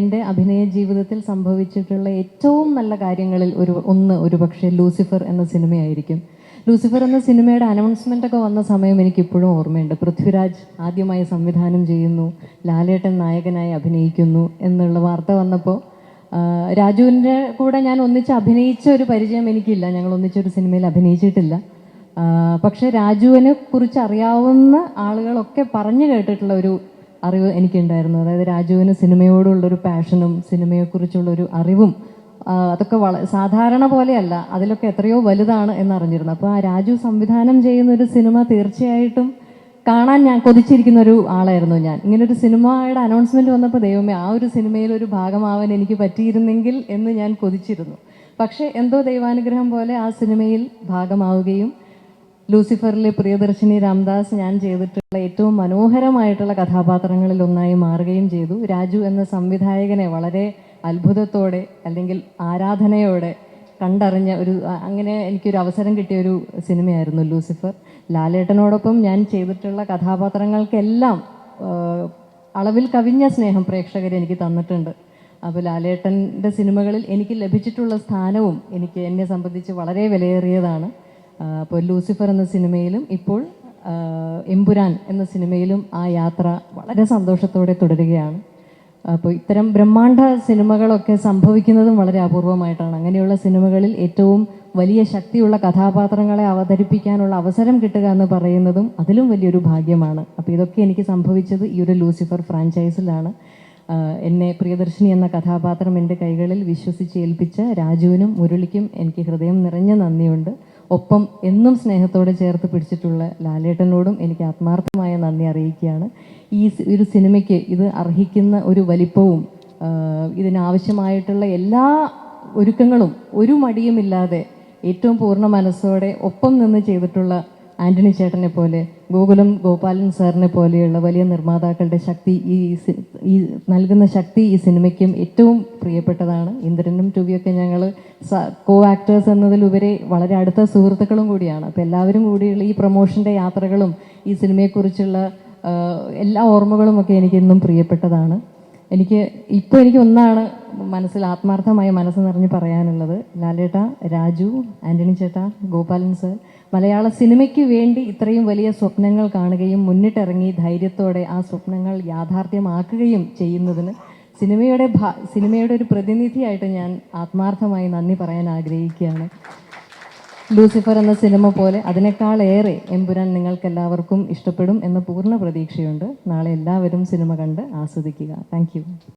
എൻ്റെ അഭിനയ ജീവിതത്തിൽ സംഭവിച്ചിട്ടുള്ള ഏറ്റവും നല്ല കാര്യങ്ങളിൽ ഒരുപക്ഷെ ലൂസിഫർ എന്ന സിനിമയായിരിക്കും. ലൂസിഫർ എന്ന സിനിമയുടെ അനൗൺസ്മെൻ്റ് ഒക്കെ വന്ന സമയം എനിക്കിപ്പോഴും ഓർമ്മയുണ്ട്. പൃഥ്വിരാജ് ആദ്യമായി സംവിധാനം ചെയ്യുന്നു, ലാലേട്ടൻ നായകനായി അഭിനയിക്കുന്നു എന്നുള്ള വാർത്ത വന്നപ്പോൾ രാജുവിൻ്റെ കൂടെ ഞാൻ ഒന്നിച്ച് അഭിനയിച്ച ഒരു പരിചയം എനിക്കില്ല. ഞങ്ങൾ ഒന്നിച്ചൊരു സിനിമയിൽ അഭിനയിച്ചിട്ടില്ല. പക്ഷെ രാജുവിനെ കുറിച്ച് അറിയാവുന്ന ആളുകളൊക്കെ പറഞ്ഞു കേട്ടിട്ടുള്ള ഒരു അറിവ് എനിക്കുണ്ടായിരുന്നു. അതായത് രാജുവിന് സിനിമയോടുള്ളൊരു പാഷനും സിനിമയെക്കുറിച്ചുള്ളൊരു അറിവും അതൊക്കെ സാധാരണ പോലെയല്ല, അതിലൊക്കെ എത്രയോ വലുതാണ് എന്നറിഞ്ഞിരുന്നു. അപ്പോൾ ആ രാജു സംവിധാനം ചെയ്യുന്ന ഒരു സിനിമ തീർച്ചയായിട്ടും കാണാൻ ഞാൻ കൊതിച്ചിരിക്കുന്ന ഒരു ആളായിരുന്നു ഞാൻ. ഇങ്ങനൊരു സിനിമയുടെ അനൗൺസ്മെൻറ്റ് വന്നപ്പോൾ ദൈവമേ, ആ ഒരു സിനിമയിൽ ഒരു ഭാഗമാവാൻ എനിക്ക് പറ്റിയിരുന്നെങ്കിൽ എന്ന് ഞാൻ കൊതിച്ചിരുന്നു. പക്ഷേ എന്തോ ദൈവാനുഗ്രഹം പോലെ ആ സിനിമയിൽ ഭാഗമാവുകയും ലൂസിഫറിലെ പ്രിയദർശിനി രാംദാസ് ഞാൻ ചെയ്തിട്ടുള്ള ഏറ്റവും മനോഹരമായിട്ടുള്ള കഥാപാത്രങ്ങളിൽ ഒന്നായി മാറുകയും ചെയ്തു. രാജു എന്ന സംവിധായകനെ വളരെ അത്ഭുതത്തോടെ അല്ലെങ്കിൽ ആരാധനയോടെ കണ്ടറിഞ്ഞ അങ്ങനെ എനിക്കൊരു അവസരം കിട്ടിയൊരു സിനിമയായിരുന്നു ലൂസിഫർ. ലാലേട്ടനോടൊപ്പം ഞാൻ ചെയ്തിട്ടുള്ള കഥാപാത്രങ്ങൾക്കെല്ലാം അളവിൽ കവിഞ്ഞ സ്നേഹം പ്രേക്ഷകർ എനിക്ക് തന്നിട്ടുണ്ട്. അപ്പോൾ ലാലേട്ടൻ്റെ സിനിമകളിൽ എനിക്ക് ലഭിച്ചിട്ടുള്ള സ്ഥാനവും എന്നെ സംബന്ധിച്ച് വളരെ വിലയേറിയതാണ്. അപ്പോൾ ലൂസിഫർ എന്ന സിനിമയിലും ഇപ്പോൾ എമ്പുരാൻ എന്ന സിനിമയിലും ആ യാത്ര വളരെ സന്തോഷത്തോടെ തുടരുകയാണ്. അപ്പോൾ ഇത്തരം ബ്രഹ്മാണ്ഡ സിനിമകളൊക്കെ സംഭവിക്കുന്നതും വളരെ അപൂർവമായിട്ടാണ്. അങ്ങനെയുള്ള സിനിമകളിൽ ഏറ്റവും വലിയ ശക്തിയുള്ള കഥാപാത്രങ്ങളെ അവതരിപ്പിക്കാനുള്ള അവസരം കിട്ടുക എന്ന് പറയുന്നതും അതിലും വലിയൊരു ഭാഗ്യമാണ്. അപ്പോൾ ഇതൊക്കെ എനിക്ക് സംഭവിച്ചത് ഈ ഒരു ലൂസിഫർ ഫ്രാഞ്ചൈസിലാണ്. എന്നെ പ്രിയദർശിനി എന്ന കഥാപാത്രം എൻ്റെ കൈകളിൽ വിശ്വസിച്ച് ഏൽപ്പിച്ച രാജുവിനും മുരളിക്കും എനിക്ക് ഹൃദയം നിറഞ്ഞ നന്ദിയുണ്ട്. ഒപ്പം എന്നും സ്നേഹത്തോടെ ചേർത്ത് പിടിച്ചിട്ടുള്ള ലാലേട്ടനോടും എനിക്ക് ആത്മാർത്ഥമായ നന്ദി അറിയിക്കുകയാണ്. ഈ ഒരു സിനിമയ്ക്ക് ഇത് അർഹിക്കുന്ന ഒരു വലിപ്പവും ഇതിനാവശ്യമായിട്ടുള്ള എല്ലാ ഒരുക്കങ്ങളും ഒരു മടിയുമില്ലാതെ ഏറ്റവും പൂർണ്ണ മനസ്സോടെ ഒപ്പം നിന്ന് ചെയ്തിട്ടുള്ള ആൻ്റണി ചേട്ടനെ പോലെ, ഗോകുലം ഗോപാലൻ സാറിനെ പോലെയുള്ള വലിയ നിർമ്മാതാക്കളുടെ ശക്തി, ഈ നൽകുന്ന ശക്തി ഈ സിനിമയ്ക്കും ഏറ്റവും പ്രിയപ്പെട്ടതാണ്. ഇന്ദ്രനും ടുവിയൊക്കെ ഞങ്ങൾ കോ ആക്ടേഴ്സ് എന്നതിലുപരി വളരെ അടുത്ത സുഹൃത്തുക്കളും കൂടിയാണ്. അപ്പോൾ എല്ലാവരും കൂടിയുള്ള ഈ പ്രൊമോഷൻ്റെ യാത്രകളും ഈ സിനിമയെക്കുറിച്ചുള്ള എല്ലാ ഓർമ്മകളും ഒക്കെ എനിക്കെന്നും പ്രിയപ്പെട്ടതാണ്. എനിക്ക് ഒന്നാണ് ആത്മാർത്ഥമായി മനസ്സ് നിറഞ്ഞ് പറയാനുള്ളത്. ലാലേട്ട, രാജു, ആൻ്റണി ചേട്ടാ, ഗോപാലൻ സർ, മലയാള സിനിമയ്ക്ക് വേണ്ടി ഇത്രയും വലിയ സ്വപ്നങ്ങൾ കാണുകയും മുന്നിട്ടിറങ്ങി ധൈര്യത്തോടെ ആ സ്വപ്നങ്ങൾ യാഥാർത്ഥ്യമാക്കുകയും ചെയ്യുന്നതിന് സിനിമയുടെ ഒരു പ്രതിനിധിയായിട്ട് ഞാൻ ആത്മാർത്ഥമായി നന്ദി പറയാൻ ആഗ്രഹിക്കുകയാണ്. ലൂസിഫർ എന്ന സിനിമ പോലെ അതിനേക്കാളേറെ എമ്പുരാൻ നിങ്ങൾക്കെല്ലാവർക്കും ഇഷ്ടപ്പെടും എന്ന പൂർണ്ണ പ്രതീക്ഷയുണ്ട്. നാളെ എല്ലാവരും സിനിമ കണ്ട് ആസ്വദിക്കുക. താങ്ക്